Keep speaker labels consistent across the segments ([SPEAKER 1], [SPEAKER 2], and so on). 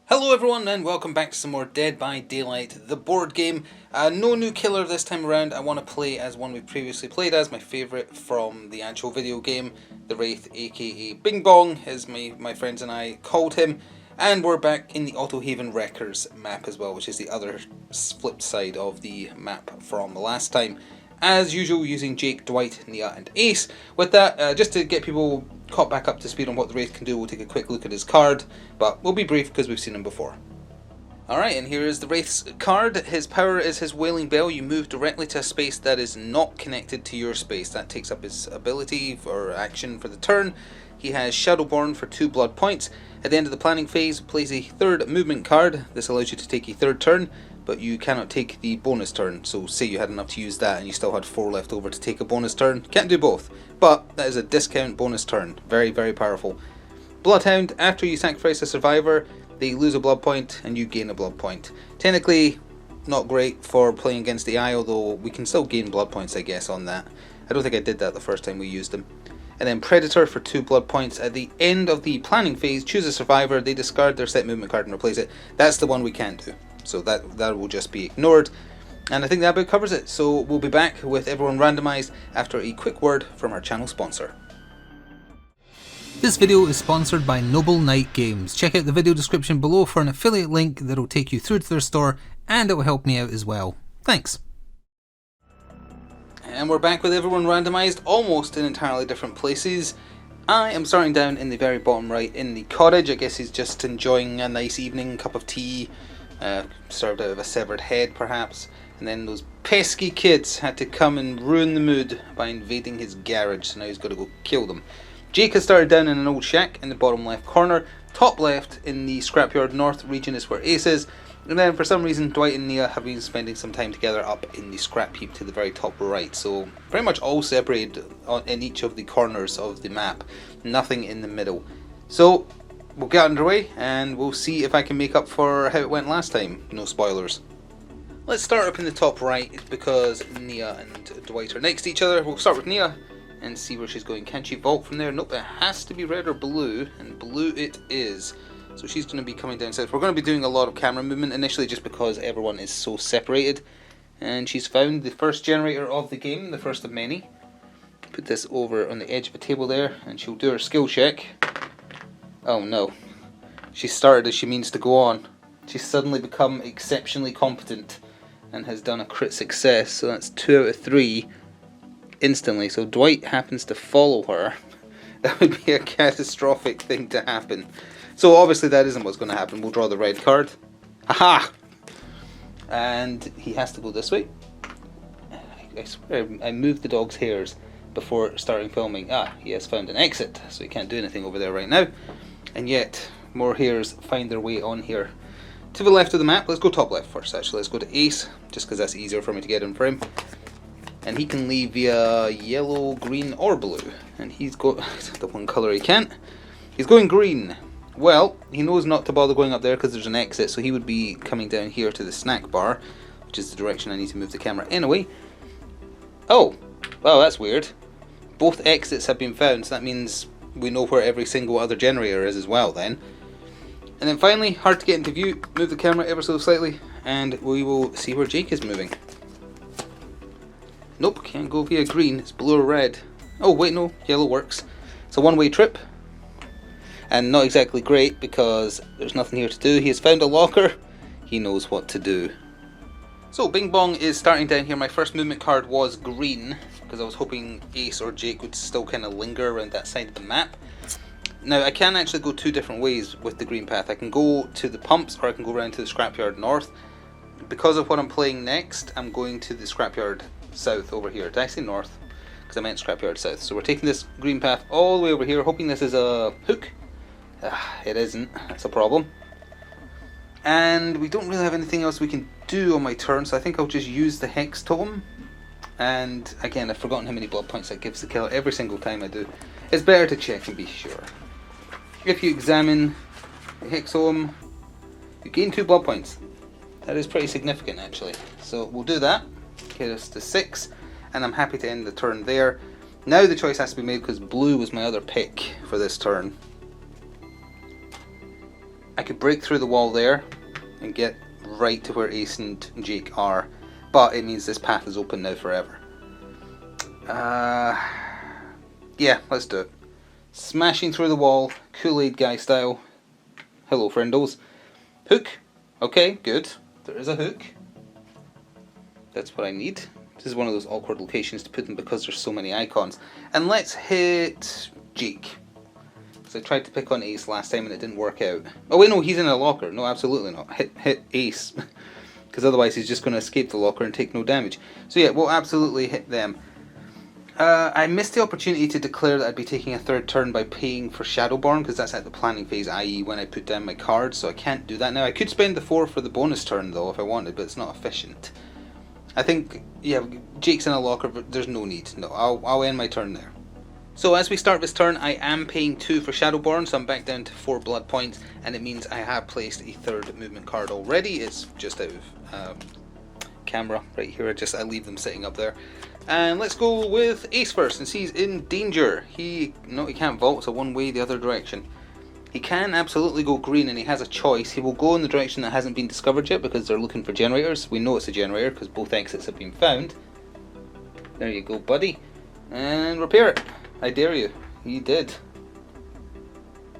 [SPEAKER 1] Hello everyone and welcome back to some more Dead by Daylight, the board game. No new killer this time around. I want to play as one we previously played as, my favourite from the actual video game, the Wraith, aka Bing Bong, as my friends and I called him. And we're back in the Autohaven Wreckers map as well, which is the other flipped side of the map from the last time. As usual, using Jake, Dwight, Nia and Ace. With that, just to get people caught back up to speed on what the Wraith can do, we'll take a quick look at his card, but we'll be brief because we've seen him before. Alright, and here is the Wraith's card. His power is his Wailing Bell. You move directly to a space that is not connected to your space. That takes up his ability or action for the turn. He has Shadowborn for 2 blood points. At the end of the planning phase, plays a third movement card. This allows you to take a third turn, but you cannot take the bonus turn. So say you had enough to use that and you still had 4 left over to take a bonus turn. Can't do both, but that is a discount bonus turn. Very, very powerful. Bloodhound, after you sacrifice a survivor, they lose a blood point and you gain a blood point. Technically, not great for playing against the eye, although we can still gain blood points, I guess, on that. I don't think I did that the first time we used them. And then Predator for 2 blood points. At the end of the planning phase, choose a survivor, they discard their set movement card and replace it. That's the one we can't do. So that will just be ignored. And I think that about covers it. So we'll be back with everyone randomised after a quick word from our channel sponsor. This video is sponsored by Noble Knight Games. Check out the video description below for an affiliate link that will take you through to their store, and it will help me out as well. Thanks. And we're back with everyone randomised, almost in entirely different places. I am starting down in the very bottom right in the cottage. I guess he's just enjoying a nice evening cup of tea, served out of a severed head perhaps. And then those pesky kids had to come and ruin the mood by invading his garage, so now he's got to go kill them. Jake has started down in an old shack in the bottom left corner. Top left in the Scrapyard North region is where Ace is. And then for some reason Dwight and Nia have been spending some time together up in the scrap heap to the very top right. So pretty much all separated in each of the corners of the map. Nothing in the middle. So we'll get underway and we'll see if I can make up for how it went last time. No spoilers. Let's start up in the top right because Nia and Dwight are next to each other. We'll start with Nia and see where she's going. Can she vault from there? Nope, it has to be red or blue, and blue it is. So she's going to be coming down south. We're going to be doing a lot of camera movement initially just because everyone is so separated. And she's found the first generator of the game, the first of many. Put this over on the edge of a table there and she'll do her skill check. Oh no. She started as she means to go on. She's suddenly become exceptionally competent and has done a crit success. So that's 2 out of 3 instantly. So Dwight happens to follow her. That would be a catastrophic thing to happen. So obviously that isn't what's going to happen. We'll draw the red card. Aha! And he has to go this way. I swear I moved the dog's hairs before starting filming. Ah, he has found an exit, so he can't do anything over there right now. And yet, more hairs find their way on here. To the left of the map, let's go top left first actually. Let's go to Ace, just because that's easier for me to get in frame. And he can leave via yellow, green or blue. And he's got the one colour he can't. He's going green. Well, he knows not to bother going up there because there's an exit, so he would be coming down here to the snack bar, which is the direction I need to move the camera anyway. Oh, wow, that's weird. Both exits have been found, so that means we know where every single other generator is as well then. And then finally, hard to get into view, move the camera ever so slightly, and we will see where Jake is moving. Nope, can't go via green, it's blue or red. Oh wait, no, yellow works. It's a one-way trip. And not exactly great because there's nothing here to do. He has found a locker. He knows what to do. So Bing Bong is starting down here. My first movement card was green because I was hoping Ace or Jake would still kind of linger around that side of the map. Now I can actually go 2 different ways with the green path. I can go to the pumps or I can go around to the Scrapyard North. Because of what I'm playing next, I'm going to the Scrapyard South over here. Did I say North? Because I meant Scrapyard South. So we're taking this green path all the way over here, hoping this is a hook. It isn't, that's a problem. And we don't really have anything else we can do on my turn, so I think I'll just use the Hex Totem. And again, I've forgotten how many blood points that gives the killer every single time I do. It's better to check and be sure. If you examine the Hex Totem, you gain 2 blood points. That is pretty significant actually. So we'll do that, get us to 6, and I'm happy to end the turn there. Now the choice has to be made because blue was my other pick for this turn. I could break through the wall there and get right to where Ace and Jake are, but it means this path is open now forever. Yeah, let's do it. Smashing through the wall, Kool-Aid guy style. Hello, friendos. Hook. Okay, good. There is a hook. That's what I need. This is one of those awkward locations to put them because there's so many icons. And let's hit Jake. Because I tried to pick on Ace last time and it didn't work out. Oh wait, no, he's in a locker. No, absolutely not. Hit Ace. Because otherwise he's just going to escape the locker and take no damage. So yeah, we'll absolutely hit them. I missed the opportunity to declare that I'd be taking a third turn by paying for Shadowborn, because that's at the planning phase, i.e. when I put down my cards, so I can't do that now. I could spend the 4 for the bonus turn though if I wanted, but it's not efficient. I think, yeah, Jake's in a locker, but there's no need. No, I'll end my turn there. So as we start this turn, I am paying 2 for Shadowborn, so I'm back down to 4 blood points, and it means I have placed a third movement card already. It's just out of camera right here. I leave them sitting up there. And let's go with Ace first, since he's in danger. He can't vault, so one way the other direction. He can absolutely go green, and he has a choice. He will go in the direction that hasn't been discovered yet, because they're looking for generators. We know it's a generator, because both exits have been found. There you go, buddy. And repair it. I dare you. He did.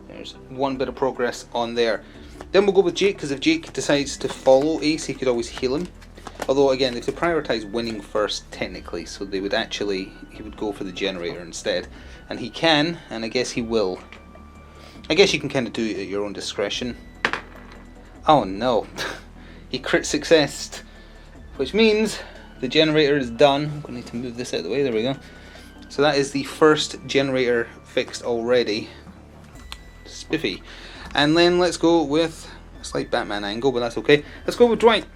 [SPEAKER 1] There's one bit of progress on there. Then we'll go with Jake, because if Jake decides to follow Ace, he could always heal him. Although again, they have to prioritise winning first technically, so he would go for the generator instead. And he can, and I guess he will. I guess you can kind of do it at your own discretion. Oh no, he crit successed, which means the generator is done. I'm going to need to move this out of the way, there we go. So that is the first generator fixed already. Spiffy. And then let's go with a slight Batman angle, but that's okay. Let's go with Dwight.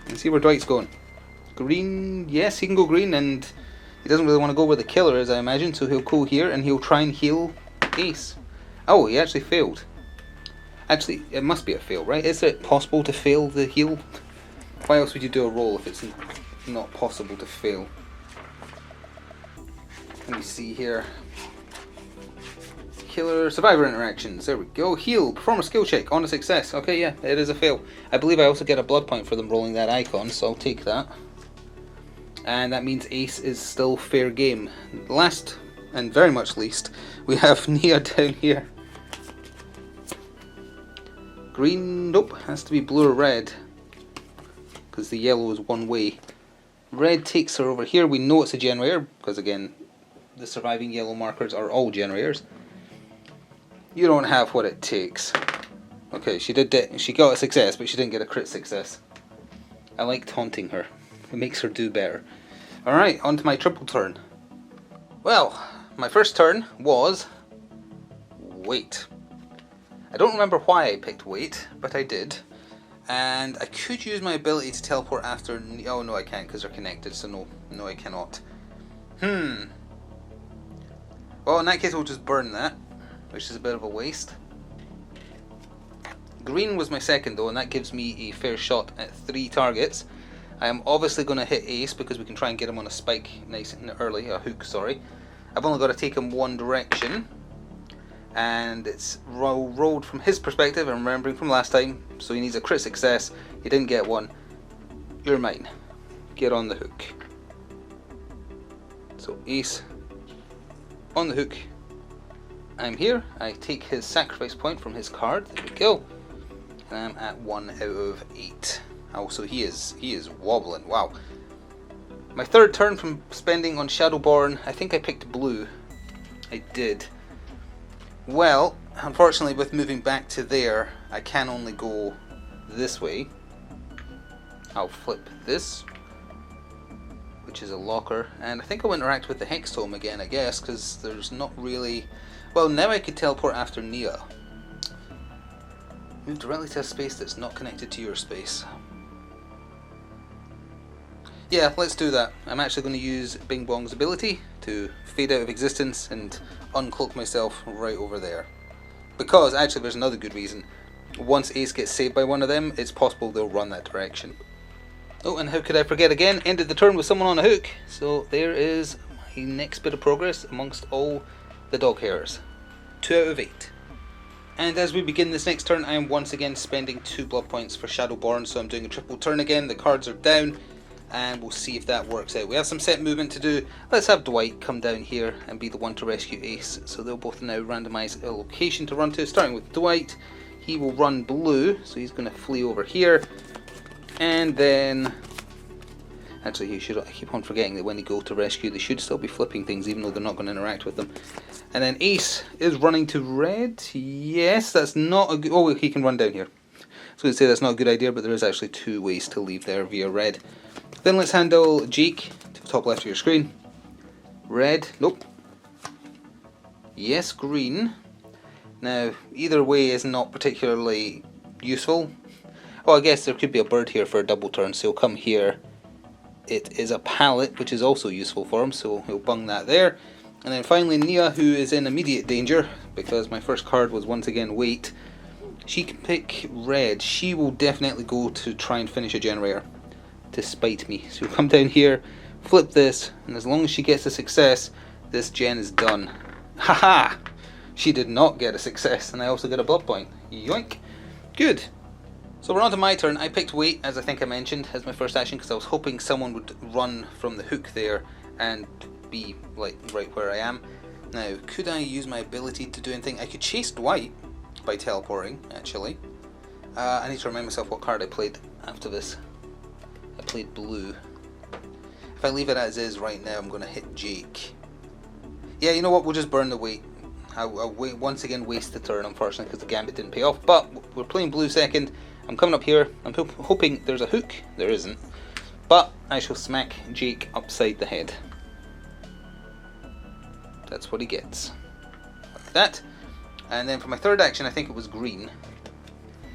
[SPEAKER 1] And see where Dwight's going. Green, yes, he can go green, and he doesn't really want to go where the killer is, I imagine, so he'll go here and he'll try and heal Ace. Oh, he actually failed. Actually, it must be a fail, right? Is it possible to fail the heal? Why else would you do a roll if it's not possible to fail? Let me see here. Killer survivor interactions, there we go. Heal, perform a skill check on a success. Okay, yeah, it is a fail. I believe I also get a blood point for them rolling that icon, so I'll take that. And that means Ace is still fair game. Last, and very much least, we have Nia down here. Green, nope, has to be blue or red, because the yellow is one way. Red takes her over here. We know it's a generator, because again, the surviving yellow markers are all generators. You don't have what it takes. Okay, she got a success, but she didn't get a crit success. I like taunting her. It makes her do better. Alright, on to my triple turn. Well, my first turn was wait. I don't remember why I picked wait, but I did. And I could use my ability to teleport after... Oh no, I can't because they're connected, so no I cannot. Well, in that case we'll just burn that, which is a bit of a waste. Green was my second though, and that gives me a fair shot at 3 targets. I am obviously going to hit Ace because we can try and get him on a spike nice and early, a hook, sorry. I've only got to take him one direction, and it's rolled from his perspective, I'm remembering from last time, so he needs a crit success. He didn't get one. You're mine. Get on the hook. So Ace on the hook. I'm here. I take his sacrifice point from his card. There we go. And I'm at 1 out of 8. Oh, so he is wobbling. Wow. My third turn from spending on Shadowborn. I think I picked blue. I did. Well, unfortunately, with moving back to there, I can only go this way. I'll flip this, which is a locker, and I think I'll interact with the Hex Tome again, I guess, because there's not really... Well, now I could teleport after Nia. Move directly to a space that's not connected to your space. Yeah, let's do that. I'm actually going to use Bing Bong's ability to fade out of existence and uncloak myself right over there. Because, actually, there's another good reason. Once Ace gets saved by one of them, it's possible they'll run that direction. Oh, and how could I forget again? Ended the turn with someone on a hook. So there is my next bit of progress amongst all the dog hairs. 2 out of 8. And as we begin this next turn, I am once again spending 2 blood points for Shadowborn, so I'm doing a triple turn again. The cards are down, and we'll see if that works out. We have some set movement to do. Let's have Dwight come down here and be the one to rescue Ace. So they'll both now randomise a location to run to, starting with Dwight. He will run blue, so he's going to flee over here. And then... Actually, I keep on forgetting that when they go to rescue, they should still be flipping things, even though they're not going to interact with them. And then Ace is running to red. Yes, that's not a good... Oh, he can run down here. So I'd say that's not a good idea, but there is actually 2 ways to leave there via red. Then let's handle Jake to the top left of your screen. Red. Nope. Yes, green. Now, either way is not particularly useful. Oh, I guess there could be a bird here for a double turn, so he'll come here. It is a pallet, which is also useful for him, so he'll bung that there. And then finally Nia, who is in immediate danger, because my first card was once again wait. She can pick red. She will definitely go to try and finish a generator, to spite me. So we'll come down here, flip this, and as long as she gets a success, this gen is done. Haha! She did not get a success, and I also get a blood point. Yoink! Good. So we're on to my turn. I picked wait, as I think I mentioned, as my first action, because I was hoping someone would run from the hook there and be like right where I am. Now, could I use my ability to do anything? I could chase Dwight by teleporting, actually. I need to remind myself what card I played after this. I played blue. If I leave it as is right now, I'm going to hit Jake. Yeah, you know what? We'll just burn the wait. I'll once again waste the turn, unfortunately, because the gambit didn't pay off. But we're playing blue second. I'm coming up here. I'm hoping there's a hook. There isn't. But I shall smack Jake upside the head. That's what he gets. Like that. And then for my third action, I think it was green.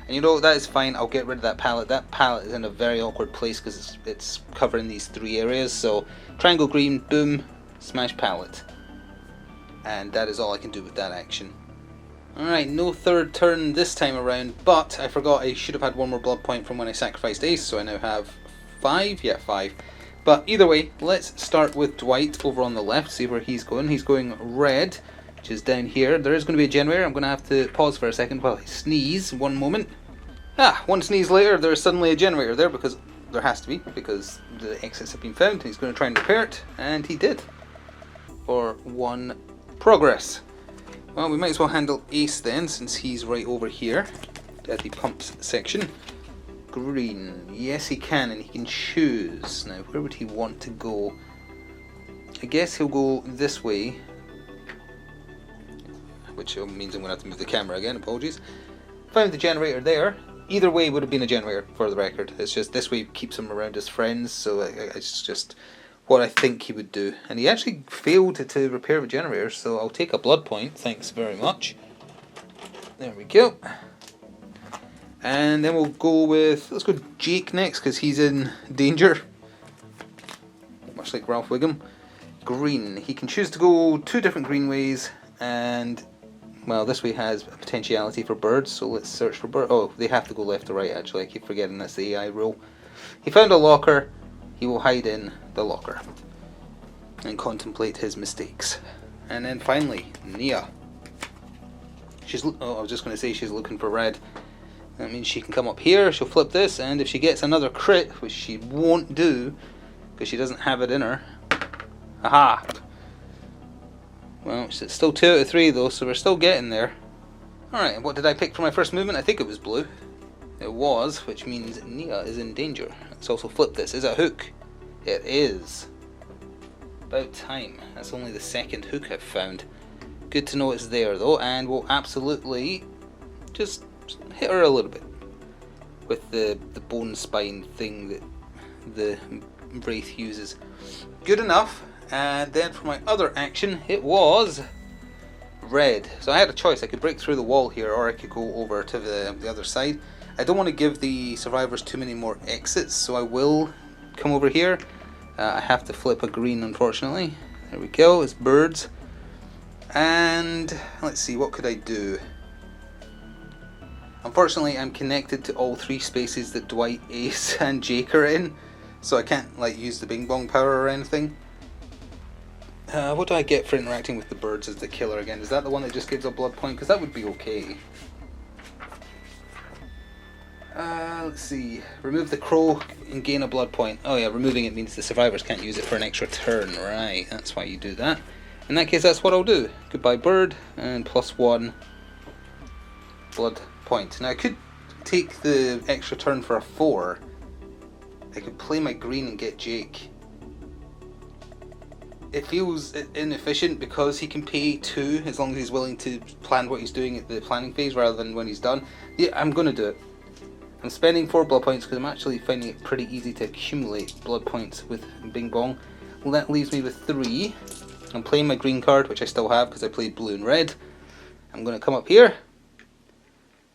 [SPEAKER 1] And you know, that is fine. I'll get rid of that pallet. That pallet is in a very awkward place because it's covering these 3 areas. So triangle green, boom, smash pallet. And that is all I can do with that action. Alright, no third turn this time around, but I forgot I should have had 1 more blood point from when I sacrificed Ace, so I now have 5? Yeah, 5. But either way, let's start with Dwight over on the left, see where he's going. He's going red, which is down here. There is going to be a generator. I'm going to have to pause for a second while I sneeze. 1 moment. Ah, 1 sneeze later, there's suddenly a generator there, because there has to be, because the exits have been found. He's going to try and repair it, and he did. For 1 progress. Well, we might as well handle Ace then, since he's right over here at the pumps section. Green. Yes, he can, and he can choose. Now, where would he want to go? I guess he'll go this way, which means I'm going to have to move the camera again. Apologies. Found the generator there. Either way would have been a generator, for the record. It's just this way keeps him around his friends, so it's just what I think he would do. And he actually failed to repair the generator, so I'll take a blood point. Thanks very much. There we go. And then we'll go with, let's go Jake next, because he's in danger. Much like Ralph Wiggum. Green. He can choose to go 2 different green ways, and, well, this way has a potentiality for birds, so let's search for birds. Oh, they have to go left to right, actually. I keep forgetting that's the AI rule. He found a locker. He will hide in the locker and contemplate his mistakes. And then finally, Nia. I was just going to say she's looking for red. That means she can come up here, she'll flip this, and if she gets another crit, which she won't do, because she doesn't have it in her. Aha! Well, it's still 2 out of 3 though, so we're still getting there. Alright, what did I pick for my first movement? I think it was blue. It was, which means Nia is in danger. Let's also flip this. Is it a hook? It is. About time. That's only the 2nd hook I've found. Good to know it's there though, and we'll absolutely just hit her a little bit with the bone spine thing that the Wraith uses. Good enough. And then for my other action, it was red. So I had a choice. I could break through the wall here, or I could go over to the other side. I don't want to give the survivors too many more exits, so I will come over here. I have to flip a green, unfortunately. There we go, it's birds. And let's see, what could I do? Unfortunately, I'm connected to all 3 spaces that Dwight, Ace, and Jake are in, so I can't like use the Bing Bong power or anything. What do I get for interacting with the birds as the killer again? Is that the one that just gives a blood point? Because that would be okay. Let's see. Remove the crow and gain a blood point. Oh yeah, removing it means the survivors can't use it for an extra turn. Right, that's why you do that. In that case, that's what I'll do. Goodbye bird, and +1 blood point. Now I could take the extra turn for a 4. I could play my green and get Jake. It feels inefficient because he can pay 2 as long as he's willing to plan what he's doing at the planning phase rather than when he's done. Yeah, I'm going to do it. I'm spending 4 blood points because I'm actually finding it pretty easy to accumulate blood points with Bing Bong. Well, that leaves me with 3. I'm playing my green card, which I still have because I played blue and red. I'm going to come up here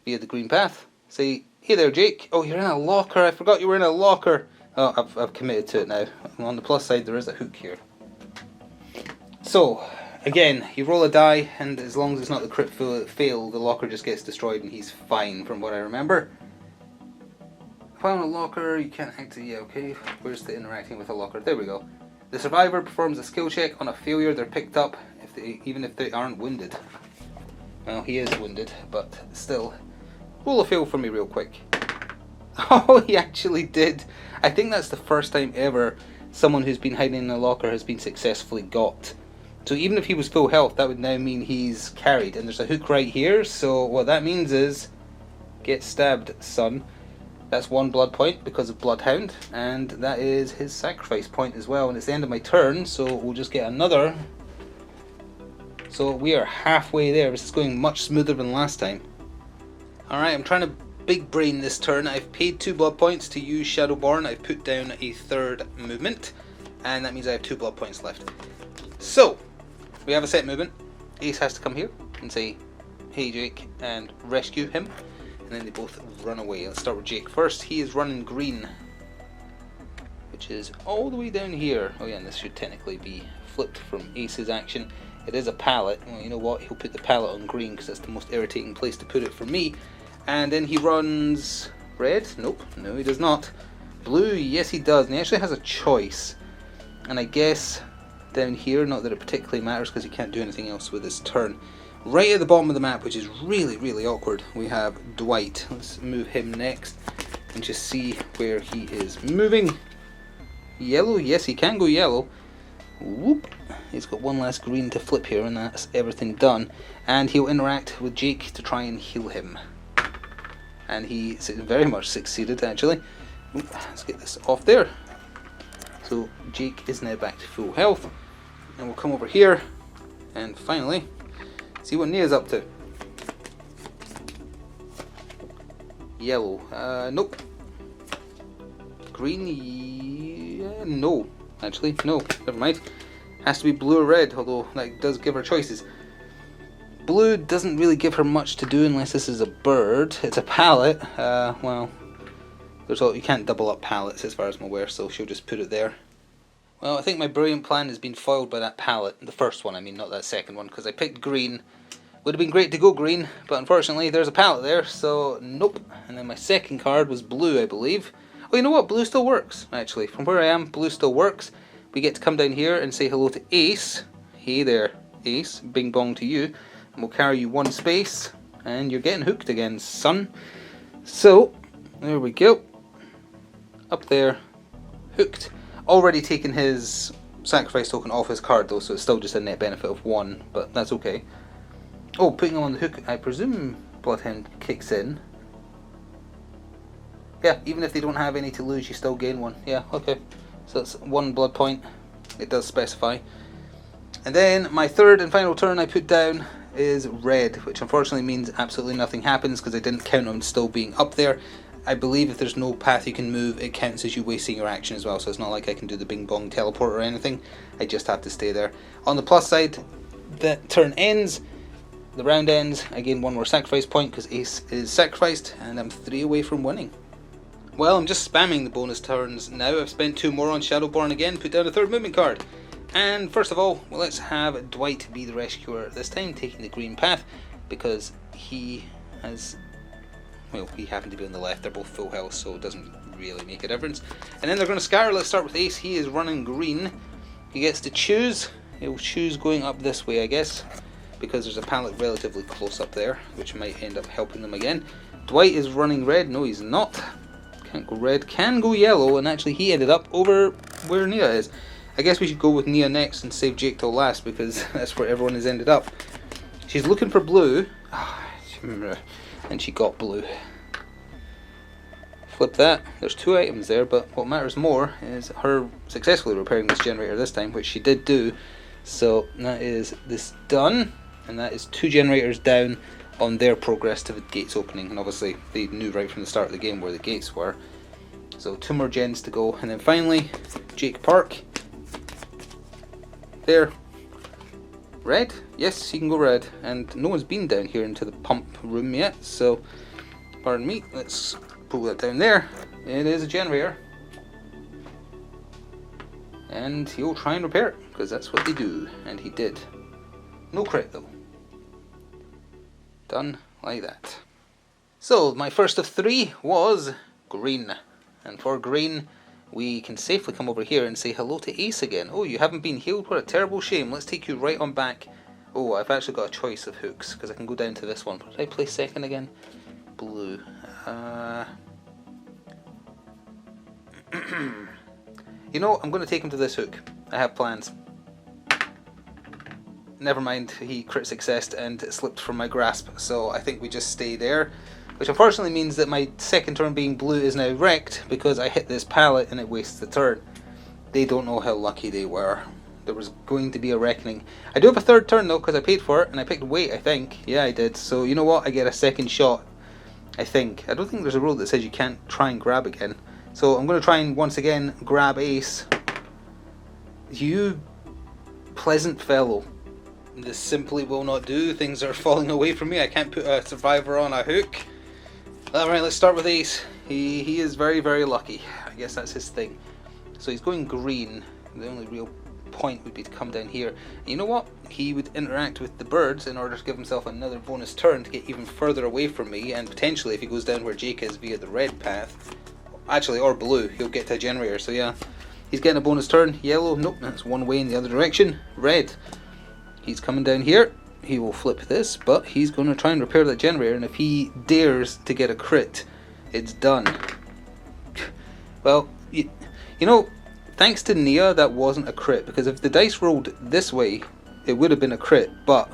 [SPEAKER 1] via the green path. Say, hey there, Jake. Oh, you're in a locker. I forgot you were in a locker. Oh, I've committed to it now. On the plus side, there is a hook here. So, again, you roll a die, and as long as it's not the crit fail, the locker just gets destroyed and he's fine, from what I remember. Found a locker, you can't activate. Yeah, okay. Where's the interacting with a locker? There we go. The survivor performs a skill check. On a failure, they're picked up, even if they aren't wounded. Well, he is wounded, but still. Roll a fail for me real quick. Oh, he actually did. I think that's the first time ever someone who's been hiding in a locker has been successfully got. So even if he was full health, that would now mean he's carried. And there's a hook right here, so what that means is, get stabbed, son. That's 1 blood point because of Bloodhound, and that is his sacrifice point as well. And it's the end of my turn, so we'll just get another. So we are halfway there. This is going much smoother than last time. Alright, I'm trying to big brain this turn. I've paid 2 blood points to use Shadowborn. I've put down a 3rd movement, and that means I have 2 blood points left. So, we have a set movement. Ace has to come here and say, hey Jake, and rescue him. And then they both run away. Let's start with Jake first. He is running green, which is all the way down here. Oh yeah, and this should technically be flipped from Ace's action. It is a pallet. Well, you know what? He'll put the pallet on green because that's the most irritating place to put it for me. And then he runs red. Nope, no he does not. Blue, yes he does. And he actually has a choice. And I guess down here, not that it particularly matters because he can't do anything else with his turn. Right at the bottom of the map, which is really, really awkward, we have Dwight. Let's move him next and just see where he is moving. Yellow, yes, he can go yellow. Whoop. He's got 1 last green to flip here, and that's everything done. And he'll interact with Jake to try and heal him. And he very much succeeded, actually. Oop, let's get this off there. So Jake is now back to full health. And we'll come over here and finally see what Nia's up to. Yellow. Nope. Green. No. Actually, no. Never mind. Has to be blue or red, although that does give her choices. Blue doesn't really give her much to do unless this is a bird. It's a pallet. Well, you can't double up pallets as far as I'm aware, so she'll just put it there. Well, I think my brilliant plan has been foiled by that pallet. The first one, I mean, not that second one, because I picked green. Would have been great to go green, but unfortunately there's a pallet there, so nope. And then my second card was blue, I believe. Oh, you know what? Blue still works, actually. From where I am, blue still works. We get to come down here and say hello to Ace. Hey there, Ace. Bing bong to you. And we'll carry you 1 space, and you're getting hooked again, son. So, there we go. Up there, hooked. Already taken his sacrifice token off his card though, so it's still just a net benefit of 1, but that's okay. Oh, putting him on the hook, I presume Bloodhound kicks in. Yeah, even if they don't have any to lose, you still gain 1. Yeah, okay. So that's 1 blood point. It does specify. And then my 3rd and final turn I put down is red, which unfortunately means absolutely nothing happens because I didn't count on still being up there. I believe if there's no path you can move, it counts as you wasting your action as well, so it's not like I can do the bing bong teleport or anything. I just have to stay there. On the plus side, the turn ends, the round ends, I gain 1 more sacrifice point because Ace is sacrificed, and I'm 3 away from winning. Well, I'm just spamming the bonus turns now. I've spent 2 more on Shadowborn again, put down a 3rd movement card. And first of all, well, let's have Dwight be the rescuer, this time taking the green path, because he has... Well, he happened to be on the left, they're both full health, so it doesn't really make a difference. And then they're going to scatter. Let's start with Ace. He is running green. He gets to choose. He'll choose going up this way, I guess, because there's a pallet relatively close up there, which might end up helping them again. Dwight is running red. No, he's not. Can't go red. Can go yellow, and actually he ended up over where Nia is. I guess we should go with Nia next and save Jake till last, because that's where everyone has ended up. She's looking for blue. And she got blue. Flip that. There's 2 items there, but what matters more is her successfully repairing this generator this time, which she did do. So that is this done, and that is 2 generators down on their progress to the gates opening. And obviously they knew right from the start of the game where the gates were. So 2 more gens to go, and then finally Jake Park. There. Red? Yes, he can go red. And no one's been down here into the pump room yet, so pardon me, let's pull that down there. It is a generator. And he'll try and repair it, because that's what they do. And he did. No crit though. Done like that. So, my first of 3 was green. And for green, we can safely come over here and say hello to Ace again. Oh, you haven't been healed? What a terrible shame. Let's take you right on back. Oh, I've actually got a choice of hooks, because I can go down to this one. Did I play second again? Blue. You know, I'm going to take him to this hook. I have plans. Never mind, he crit successed and slipped from my grasp, so I think we just stay there. Which unfortunately means that my second turn being blue is now wrecked, because I hit this pallet and it wastes the turn. They don't know how lucky they were. There was going to be a reckoning. I do have a third turn though, because I paid for it, and I picked weight, I think. Yeah, I did. So you know what? I get a second shot, I think. I don't think there's a rule that says you can't try and grab again. So I'm going to try and once again grab Ace. You pleasant fellow. This simply will not do. Things are falling away from me. I can't put a survivor on a hook. Alright, let's start with Ace. He is very, very lucky. I guess that's his thing. So he's going green. The only real point would be to come down here. And you know what? He would interact with the birds in order to give himself another bonus turn to get even further away from me, and potentially if he goes down where Jake is via the red path, actually, or blue, he'll get to a generator. So yeah, he's getting a bonus turn. Yellow, nope, that's one way in the other direction. Red, he's coming down here. He will flip this, but he's going to try and repair that generator, and if he dares to get a crit, it's done. Well, you know, thanks to Nia, that wasn't a crit, because if the dice rolled this way, it would have been a crit, but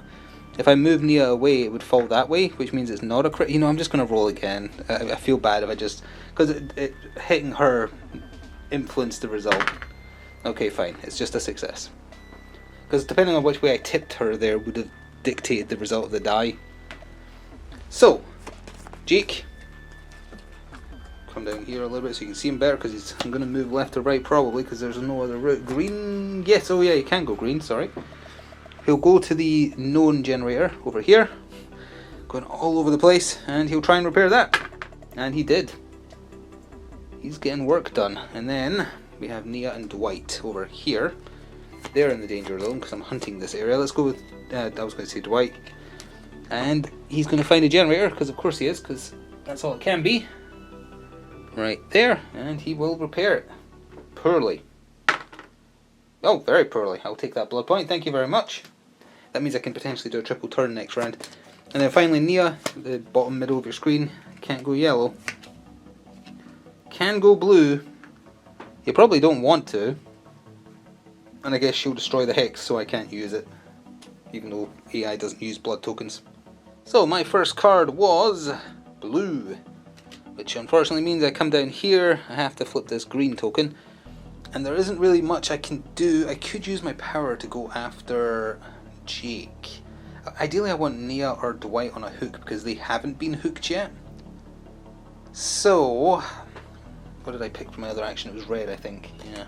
[SPEAKER 1] if I move Nia away, it would fall that way, which means it's not a crit. You know, I'm just going to roll again. I feel bad if I just... because it hitting her influenced the result. Okay, fine. It's just a success. Because depending on which way I tipped her there would have dictated the result of the die. So, Jake, come down here a little bit so you can see him better, because I'm going to move left or right probably, because there's no other route. Green, yes, oh yeah, you can go green, sorry. He'll go to the known generator over here, going all over the place, and he'll try and repair that. And he did. He's getting work done. And then we have Nia and Dwight over here. They're in the danger zone because I'm hunting this area. Let's go with, I was going to say Dwight. And he's going to find a generator, because of course he is, because that's all it can be. Right there, and he will repair it. Poorly. Oh, very poorly. I'll take that blood point, thank you very much. That means I can potentially do a triple turn next round. And then finally Nia, the bottom middle of your screen, can't go yellow. Can go blue. You probably don't want to. And I guess she'll destroy the hex, so I can't use it. Even though AI doesn't use blood tokens. So my first card was blue. Which unfortunately means I come down here, I have to flip this green token. And there isn't really much I can do. I could use my power to go after Jake. Ideally I want Nia or Dwight on a hook, because they haven't been hooked yet. So, what did I pick for my other action? It was red, I think. Yeah,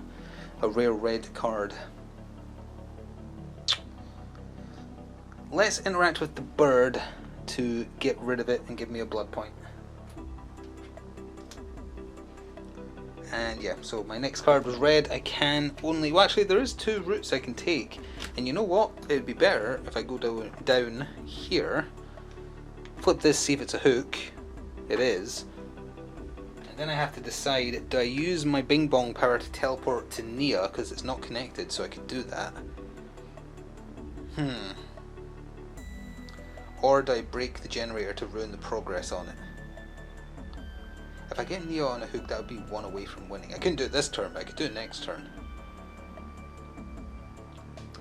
[SPEAKER 1] a rare red card. Let's interact with the bird to get rid of it and give me a blood point. And yeah, so my next card was red. I can only... well, actually, there is 2 routes I can take. And you know what? It would be better if I go down here, flip this, see if it's a hook. It is. And then I have to decide, do I use my Bing Bong power to teleport to Nia, because it's not connected, so I could do that. Or do I break the generator to ruin the progress on it? If I get Nia on a hook, that would be one away from winning. I couldn't do it this turn, but I could do it next turn.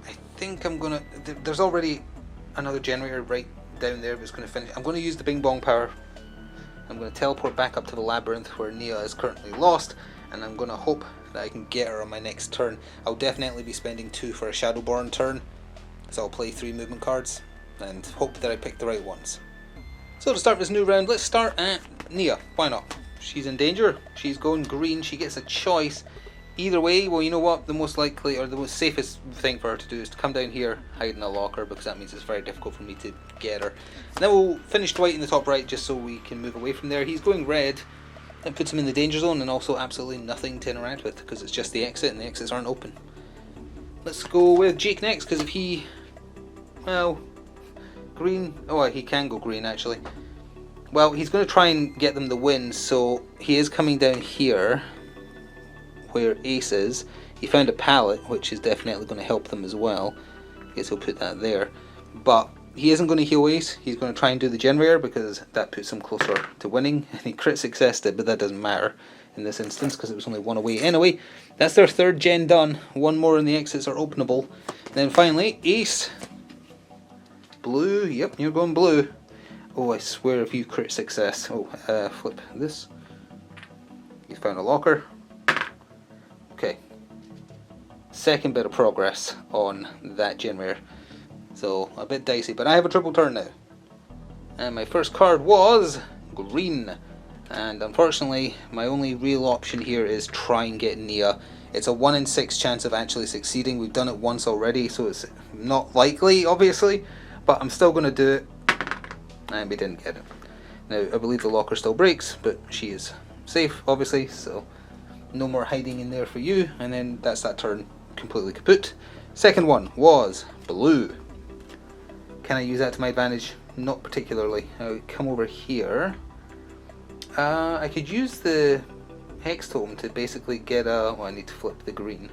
[SPEAKER 1] I think I'm gonna... There's already another generator right down there that's going to finish. I'm going to use the Bing Bong power. I'm going to teleport back up to the labyrinth where Nia is currently lost, and I'm going to hope that I can get her on my next turn. I'll definitely be spending 2 for a Shadowborn turn, so I'll play 3 movement cards and hope that I pick the right ones. So to start this new round, let's start at Nia. Why not? She's in danger. She's going green. She gets a choice. Either way, well, you know what? The most likely or the most safest thing for her to do is to come down here, hide in a locker, because that means it's very difficult for me to get her. And then we'll finish Dwight in the top right just so we can move away from there. He's going red. That puts him in the danger zone and also absolutely nothing to interact with because it's just the exit and the exits aren't open. Let's go with Jake next, because if he... well... green... oh, he can go green actually. Well, he's going to try and get them the win, so he is coming down here where Ace is. He found a pallet, which is definitely going to help them as well. I guess he'll put that there. But he isn't going to heal Ace. He's going to try and do the generator because that puts him closer to winning. And he crit successed it, but that doesn't matter in this instance because it was only 1 away. Anyway, that's their 3rd gen done. 1 more and the exits are openable. And then finally, Ace. Blue. Yep, you're going blue. Oh, I swear if you crit success. Oh, flip this. You found a locker. Okay. 2nd bit of progress on that generator. So, a bit dicey, but I have a triple turn now. And my first card was green. And unfortunately, my only real option here is try and get Nia. It's a 1 in 6 chance of actually succeeding. We've done it once already, so it's not likely, obviously. But I'm still going to do it. And we didn't get it. Now, I believe the locker still breaks, but she is safe, obviously, so no more hiding in there for you. And then that's that turn completely kaput. 2nd one was blue. Can I use that to my advantage? Not particularly. I'll come over here. I could use the Hex Totem to basically get a... well, I need to flip the green.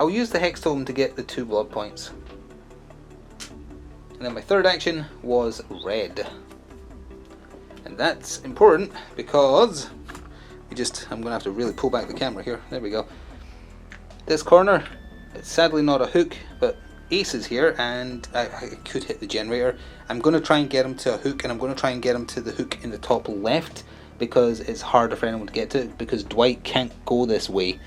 [SPEAKER 1] I'll use the Hex Totem to get the 2 blood points. And then my 3rd action was red. And that's important because I'm going to have to really pull back the camera here. There we go. This corner, it's sadly not a hook, but Ace is here and I could hit the generator. I'm going to try and get him to a hook, and I'm going to try and get him to the hook in the top left because it's harder for anyone to get to it because Dwight can't go this way.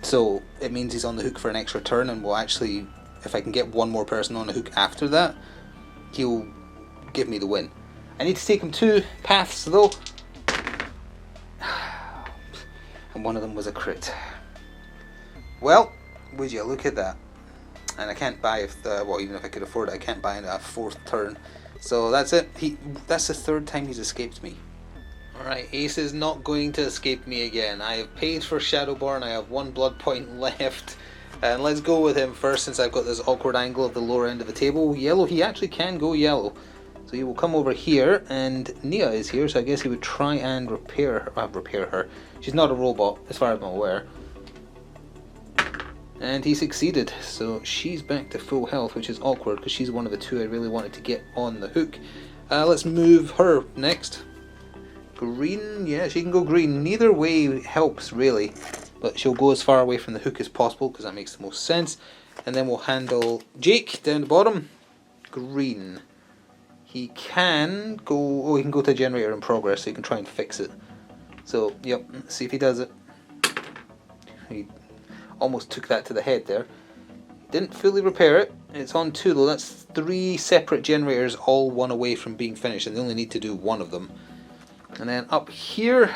[SPEAKER 1] So it means he's on the hook for an extra turn, and we'll actually, if I can get 1 more person on the hook after that, he'll give me the win. I need to take him 2 paths though. And one of them was a crit. Well, would you look at that. And I can't buy well, even if I could afford it, I can't buy a 4th turn. So that's it. That's the 3rd time he's escaped me. Alright, Ace is not going to escape me again. I have paid for Shadowborn, I have 1 blood point left. And let's go with him first, since I've got this awkward angle of the lower end of the table. Yellow, he actually can go yellow. So he will come over here, and Nia is here, so I guess he would try and repair her. She's not a robot, as far as I'm aware. And he succeeded, so she's back to full health, which is awkward, because she's one of the 2 I really wanted to get on the hook. Let's move her next. Green, yeah, she can go green. Neither way helps, really. But she'll go as far away from the hook as possible, because that makes the most sense. And then we'll handle Jake down the bottom. Green. He can go... oh, he can go to a generator in progress, so he can try and fix it. So, yep, let's see if he does it. He almost took that to the head there. Didn't fully repair it. It's on 2 though. That's 3 separate generators, all 1 away from being finished, and they only need to do 1 of them. And then up here...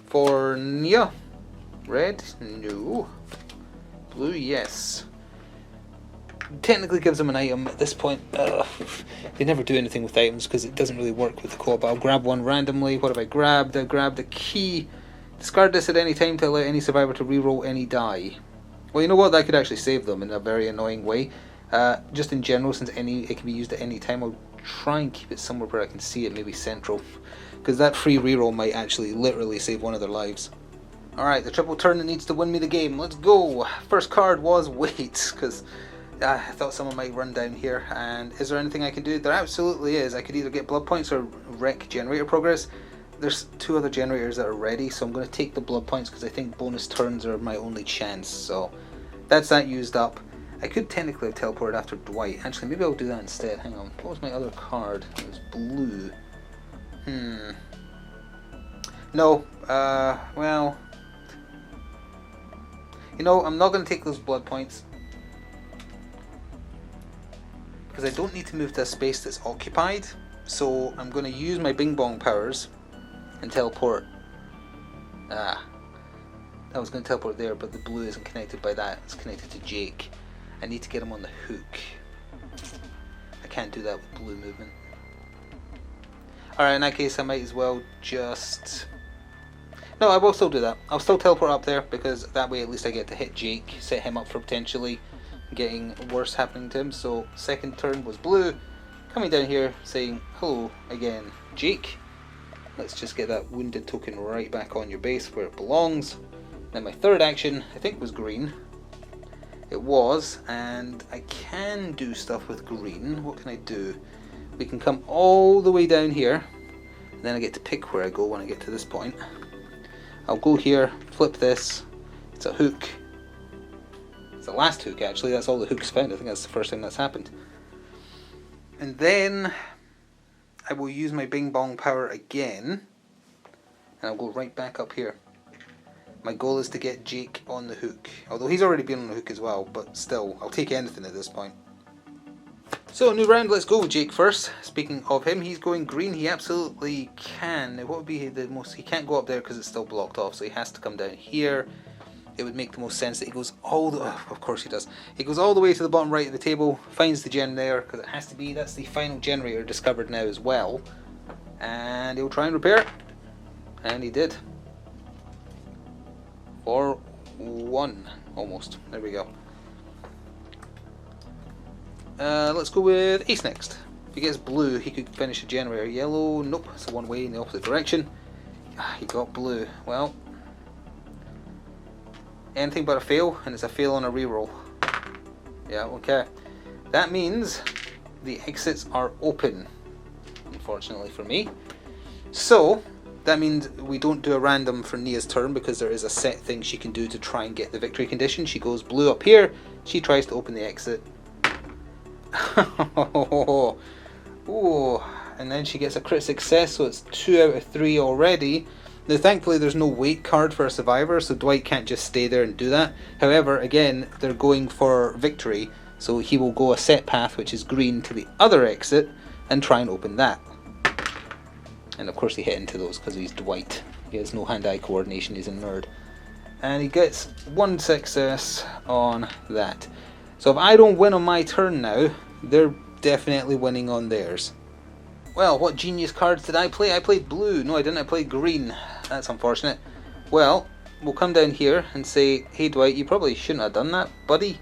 [SPEAKER 1] for Nia. Red? No. Blue? Yes. Technically gives him an item at this point. They never do anything with items because it doesn't really work with the co-op. But I'll grab 1 randomly. What have I grabbed? I grabbed a key. Discard this at any time to allow any survivor to reroll any die. Well, you know what? That could actually save them in a very annoying way. Just in general, since it can be used at any time, I'll try and keep it somewhere where I can see it, maybe central. Because that free reroll might actually literally save one of their lives. Alright, the triple turn that needs to win me the game. Let's go! First card was wait, because I thought someone might run down here, and is there anything I can do? There absolutely is. I could either get blood points or wreck generator progress. There's 2 other generators that are ready, so I'm going to take the blood points because I think bonus turns are my only chance. So that's that used up. I could technically have teleported after Dwight. Actually, maybe I'll do that instead. Hang on. What was my other card? It was blue. No. Well. You know, I'm not going to take those blood points, because I don't need to move to a space that's occupied. So I'm going to use my Bing Bong powers and teleport. I was going to teleport there, but the blue isn't connected by that. It's connected to Jake. I need to get him on the hook. I can't do that with blue movement. Alright, in that case I might as well just... No, I will still do that. I'll still teleport up there, because that way at least I get to hit Jake, set him up for potentially getting worse happening to him. So second turn was blue, coming down here saying hello again, Jake. Let's just get that wounded token right back on your base where it belongs. Then my third action, I think, was green. It was, and I can do stuff with green. What can I do? We can come all the way down here, and then I get to pick where I go when I get to this point. I'll go here, flip this. It's a hook. It's the last hook, actually. That's all the hooks found. I think that's the first time that's happened. And then I will use my Bing Bong power again, and I'll go right back up here. My goal is to get Jake on the hook, although he's already been on the hook as well, but still, I'll take anything at this point. So, new round, let's go with Jake first. Speaking of him, he's going green. He absolutely can. Now, what would be the most... He can't go up there because it's still blocked off, so he has to come down here. It would make the most sense that he goes all the... Oh, of course he does. He goes all the way to the bottom right of the table, finds the gem there, because it has to be. That's the final generator discovered now as well. And he'll try and repair it. And he did. 4-1, almost. There we go. Let's go with Ace next. If he gets blue, he could finish a generator. Yellow, nope, it's one way in the opposite direction. He got blue. Well, anything but a fail, and it's a fail on a reroll. Yeah, okay. That means the exits are open, unfortunately for me. So, that means we don't do a random for Nia's turn, because there is a set thing she can do to try and get the victory condition. She goes blue up here, she tries to open the exit. Oh, and then she gets a crit success, so it's 2 out of 3 already. Now thankfully there's no wait card for a survivor, so Dwight can't just stay there and do that. However, again, they're going for victory, so he will go a set path, which is green, to the other exit and try and open that. And of course he hit into those because he's Dwight. He has no hand-eye coordination, he's a nerd. And he gets 1 success on that. So if I don't win on my turn now, they're definitely winning on theirs. Well, what genius cards did I play? I played blue. No, I didn't. I played green. That's unfortunate. Well, we'll come down here and say, hey Dwight, you probably shouldn't have done that, buddy.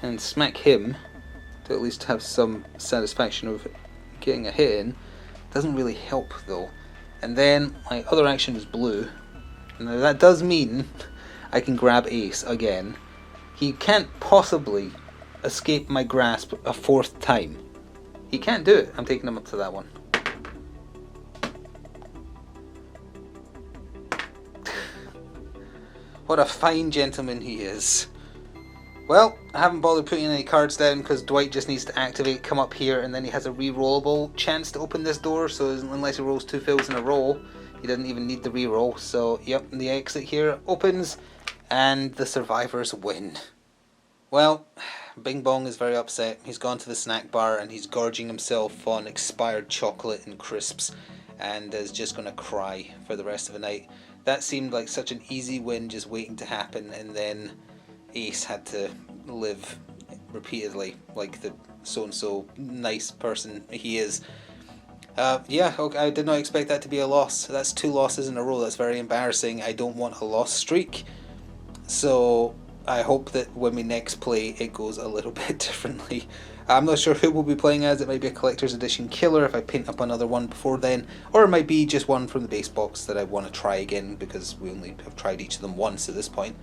[SPEAKER 1] And smack him to at least have some satisfaction of getting a hit in. Doesn't really help though. And then my other action was blue. Now that does mean I can grab Ace again. He can't possibly escape my grasp a 4th time. He can't do it. I'm taking him up to that one. What a fine gentleman he is. Well, I haven't bothered putting any cards down because Dwight just needs to activate, come up here, and then he has a re-rollable chance to open this door, so unless he rolls 2 fails in a row, he doesn't even need the re-roll. So, yep, the exit here opens, and the survivors win. Well, Bing Bong is very upset. He's gone to the snack bar and he's gorging himself on expired chocolate and crisps, and is just going to cry for the rest of the night. That seemed like such an easy win just waiting to happen, and then Ace had to live repeatedly like the so-and-so nice person he is. Yeah, okay, I did not expect that to be a loss. That's 2 losses in a row. That's very embarrassing. I don't want a loss streak. So I hope that when we next play it goes a little bit differently. I'm not sure who we'll be playing as. It might be a collector's edition killer if I paint up another one before then, or it might be just one from the base box that I want to try again, because we only have tried each of them once at this point.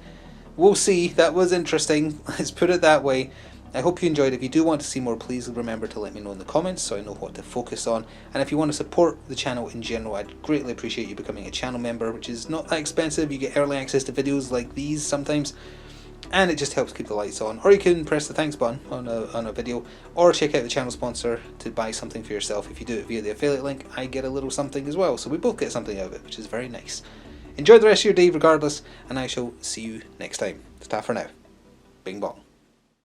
[SPEAKER 1] We'll see. That was interesting. Let's put it that way. I hope you enjoyed. If you do want to see more, please remember to let me know in the comments so I know what to focus on. And if you want to support the channel in general, I'd greatly appreciate you becoming a channel member, which is not that expensive. You get early access to videos like these sometimes, and it just helps keep the lights on. Or you can press the thanks button on a video, or check out the channel sponsor to buy something for yourself. If you do it via the affiliate link, I get a little something as well, so we both get something out of it, which is very nice. Enjoy the rest of your day regardless, and I shall see you next time. Ta for now. Bing bong.